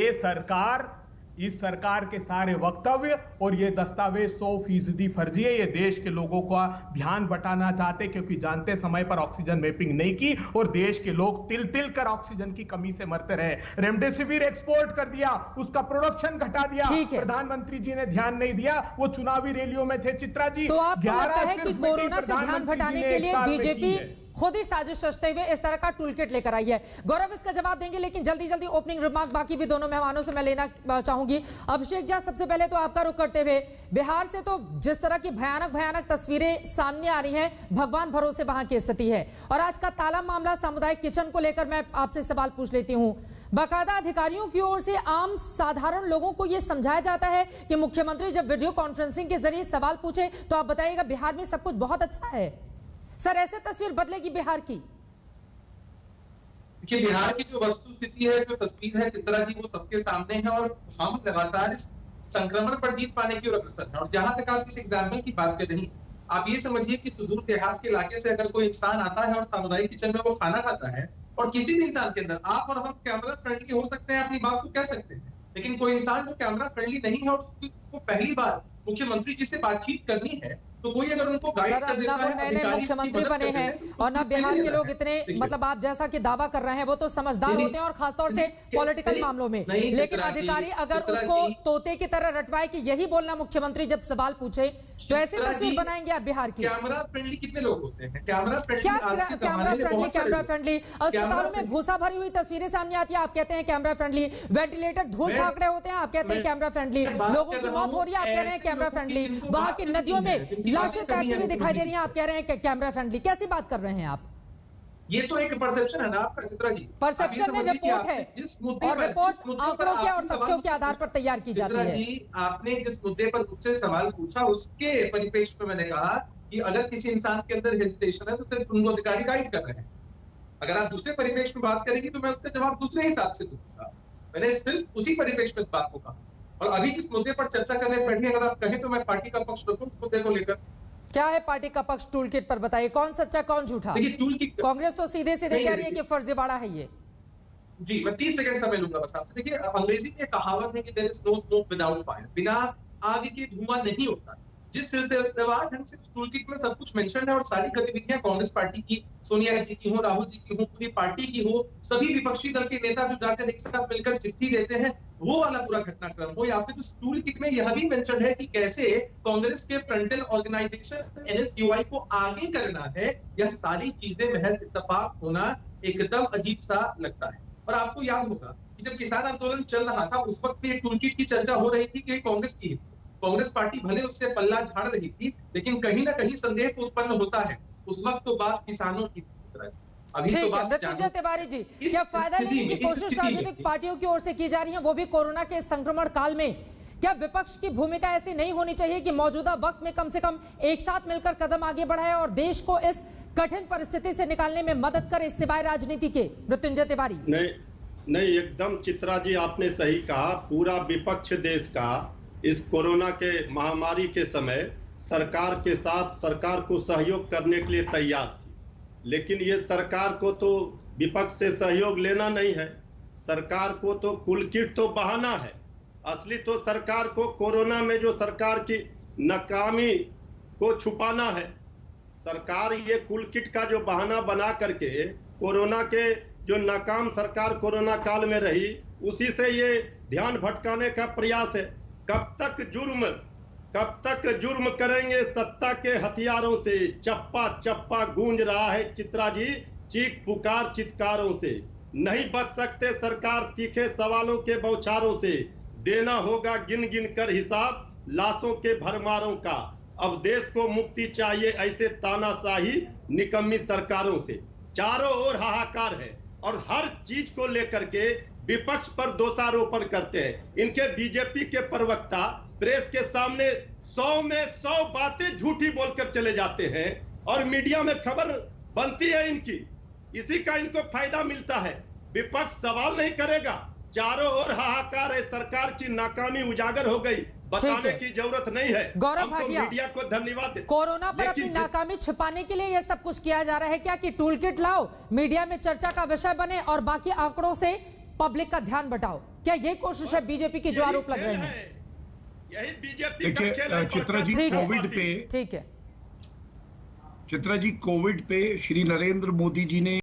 ये सरकार, इस सरकार के सारे वक्तव्य और ये दस्तावेज 100% फर्जी है। ये देश के लोगों का ध्यान बटाना चाहते, क्योंकि जानते समय पर ऑक्सीजन मैपिंग नहीं की और देश के लोग तिल तिल कर ऑक्सीजन की कमी से मरते रहे। रेमडेसिविर एक्सपोर्ट कर दिया, उसका प्रोडक्शन घटा दिया, प्रधानमंत्री जी ने ध्यान नहीं दिया, वो चुनावी रैलियों में थे। चित्रा जी, तो आपको लगता है कि कोरोना से ध्यान भटाने के लिए बीजेपी खुद ही साजिश रचते हुए इस तरह का टूल किट लेकर आई है? गौरव इसका जवाब देंगे, लेकिन जल्दी जल्दी ओपनिंग रिमार्क बाकी भी दोनों मेहमानों से मैं लेना चाहूंगी। अभिषेक जी, सबसे पहले तो आपका रुख करते हुए, बिहार से तो जिस तरह की भयानक भयानक तस्वीरें सामने आ रही हैं, भगवान भरोसे वहां की स्थिति है। और आज का ताला मामला सामुदायिक किचन को लेकर मैं आपसे सवाल पूछ लेती हूं। बाकायदा अधिकारियों की ओर से आम साधारण लोगों को यह समझाया जाता है कि मुख्यमंत्री जब वीडियो कॉन्फ्रेंसिंग के जरिए सवाल पूछे तो आप बताइएगा बिहार में सब कुछ बहुत अच्छा है। सर, ऐसे तस्वीर बदलेगी बिहार की? देखिए, बिहार की जो वस्तु स्थिति है, जो तस्वीर है चित्रा जी, वो सबके सामने है और हम लगातार इस संक्रमण पर जीत पाने की ओर अग्रसर है। और जहां तक आप इस एग्जाम्पल की बात कर रही हैं, आप ये समझिए कि सुदूर देहात के इलाके से अगर कोई इंसान आता है और सामुदायिक किचन में वो खाना खाता है, और किसी भी इंसान के अंदर, आप और हम कैमरा फ्रेंडली हो सकते हैं, अपनी बात को कह सकते हैं, लेकिन कोई इंसान जो कैमरा फ्रेंडली नहीं है और उसको पहली बार मुख्यमंत्री जी से बातचीत करनी है, तो कोई अगर उनको गाइड कर देता है, नए मुख्यमंत्री बने हैं और ना बिहार के लोग इतने, मतलब आप जैसा कि दावा कर रहे हैं, वो तो समझदार होते हैं और खासतौर से पॉलिटिकल मामलों में, लेकिन अधिकारी अगर उसको तोते की तरह रटवाए कि यही बोलना मुख्यमंत्री जब सवाल पूछे, तो ऐसी तस्वीर बनाएंगे आप बिहार की? कैमरा फ्रेंडली कितने लोग होते हैं? कैमरा फ्रेंडली, कैमरा फ्रेंडली अस्पतालों में भूसा भरी हुई तस्वीरें सामने आती है, आप कहते हैं कैमरा फ्रेंडली। वेंटिलेटर धूल भाग रहे होते हैं, आप कहते हैं कैमरा फ्रेंडली। लोगों की मौत हो रही है, आप कह रहे हैं कैमरा फ्रेंडली। वहां की नदियों में लाशें तैरती हुई दिखाई दे रही हैं, आप कह रहे हैं कैमरा फ्रेंडली। कैसी बात कर रहे हैं आप? ये तो एक परसेप्शन है ना आपका चित्रा जी। परसेप्शन में रिपोर्ट है और रिपोर्ट आंकड़ों के और तथ्यों के आधार पर तैयार की जाती है। जी, आपने जिस मुद्दे पर मुझसे सवाल पूछा, उसके परिप्रेक्ष्य में मैंने कहा कि अगर किसी इंसान के अंदर हेजिटेशन है तो सिर्फ उनको अधिकारी गाइड कर रहे हैं। अगर आप दूसरे परिप्रेक्ष्य में बात करेंगे तो मैं उसका जवाब दूसरे हिसाब से दूंगा। मैंने सिर्फ उसी परिप्रेक्ष्य में इस बात को कहा। और अभी जिस मुद्दे पर चर्चा करने बैठी, अगर आप कहें तो मैं पार्टी का पक्ष रखूं उस मुद्दे को लेकर। क्या है पार्टी का पक्ष टूल किट पर? बताइए, कौन सच्चा कौन झूठा? कांग्रेस तो सीधे सीधे कह रही है कि फर्जीवाड़ा है ये। जी, मैं 30 सेकंड समय लूंगा बस आपसे। देखिए, अंग्रेजी में कहावत है कि there is no smoke without fire, बिना आग के धुआं नहीं होता। जिस सिलसिलेवार ढंग से टूल किट में सब कुछ मेंशन है और सारी गतिविधियां कांग्रेस पार्टी की, सोनिया जी की हो, राहुल जी की हो, पूरी पार्टी की हो, सभी विपक्षी दल के नेता जो जाकर एक साथ मिलकर चिट्ठी देते हैं, वो वाला पूरा घटनाक्रम हो, या फिर उस टूल किट में यह भी मेंशन है कि कैसे कांग्रेस के फ्रंटल ऑर्गेनाइजेशन एनएसयूआई को आगे करना है। यह सारी चीजें महज इत्तेफाक होना एकदम अजीब सा लगता है। और आपको याद होगा कि जब किसान आंदोलन चल रहा था, उस वक्त भी एक टूल किट की चर्चा हो रही थी कि कांग्रेस की, कांग्रेस पार्टी भले उससे पल्ला झाड़ रही थी, लेकिन कहीं ना कहीं संदेह तो उत्पन्न होता है। उस वक्त तो बात किसानों की, अभी तो बात मृत्युंजय तिवारी जी, क्या फायदा लेने की कोशिश राजनीतिक पार्टियों की ओर से की जा रही है, वो भी कोरोना के संक्रमण काल में? क्या विपक्ष की भूमिका ऐसी नहीं होनी चाहिए कि मौजूदा वक्त में कम से कम एक साथ मिलकर कदम आगे बढ़ाए और देश को इस कठिन परिस्थिति से निकालने में मदद करे, सिवाय राजनीति के? मृत्युंजय तिवारी नहीं, एकदम चित्रा जी आपने सही कहा। पूरा विपक्ष देश का इस कोरोना के महामारी के समय सरकार के साथ, सरकार को सहयोग करने के लिए तैयार थी, लेकिन ये सरकार को तो विपक्ष से सहयोग लेना नहीं है। सरकार को तो टूल किट तो बहाना है, असली तो सरकार को कोरोना में जो सरकार की नाकामी को छुपाना है। सरकार ये टूल किट का जो बहाना बना करके कोरोना के जो नाकाम सरकार कोरोना काल में रही, उसी से ये ध्यान भटकाने का प्रयास है। कब तक जुर्म करेंगे सत्ता के हथियारों से? चप्पा चप्पा गूंज रहा है चित्रा जी, चीख पुकार चित्कारों से। नहीं बच सकते सरकार तीखे सवालों के बौछारों से। देना होगा गिन गिन कर हिसाब लाशों के भरमारों का। अब देश को मुक्ति चाहिए ऐसे तानाशाही निकम्मी सरकारों से। चारों ओर हाहाकार है और हर चीज को लेकर के विपक्ष पर दोषारोपण करते हैं। इनके बीजेपी के प्रवक्ता प्रेस के सामने 100 में 100 बातें झूठी बोलकर चले जाते हैं और मीडिया में खबर बनती है इनकी, इसी का इनको फायदा मिलता है। विपक्ष सवाल नहीं करेगा। चारों ओर हाहाकार है, सरकार की नाकामी उजागर हो गई, बताने की जरूरत नहीं है। गौरव भाटिया, मीडिया को धन्यवाद। कोरोना पर अपनी नाकामी छिपाने के लिए यह सब कुछ किया जा रहा है क्या, कि टूल किट लाओ, मीडिया में चर्चा का विषय बने और बाकी आंकड़ों से पब्लिक का ध्यान बटाओ? क्या ये कोशिश है बीजेपी की जो आरोप लग रहे हैं? यही बीजेपी का खेल है। चित्रा जी, कोविड पे, ठीक है चित्रा जी, कोविड पे श्री नरेंद्र मोदी जी ने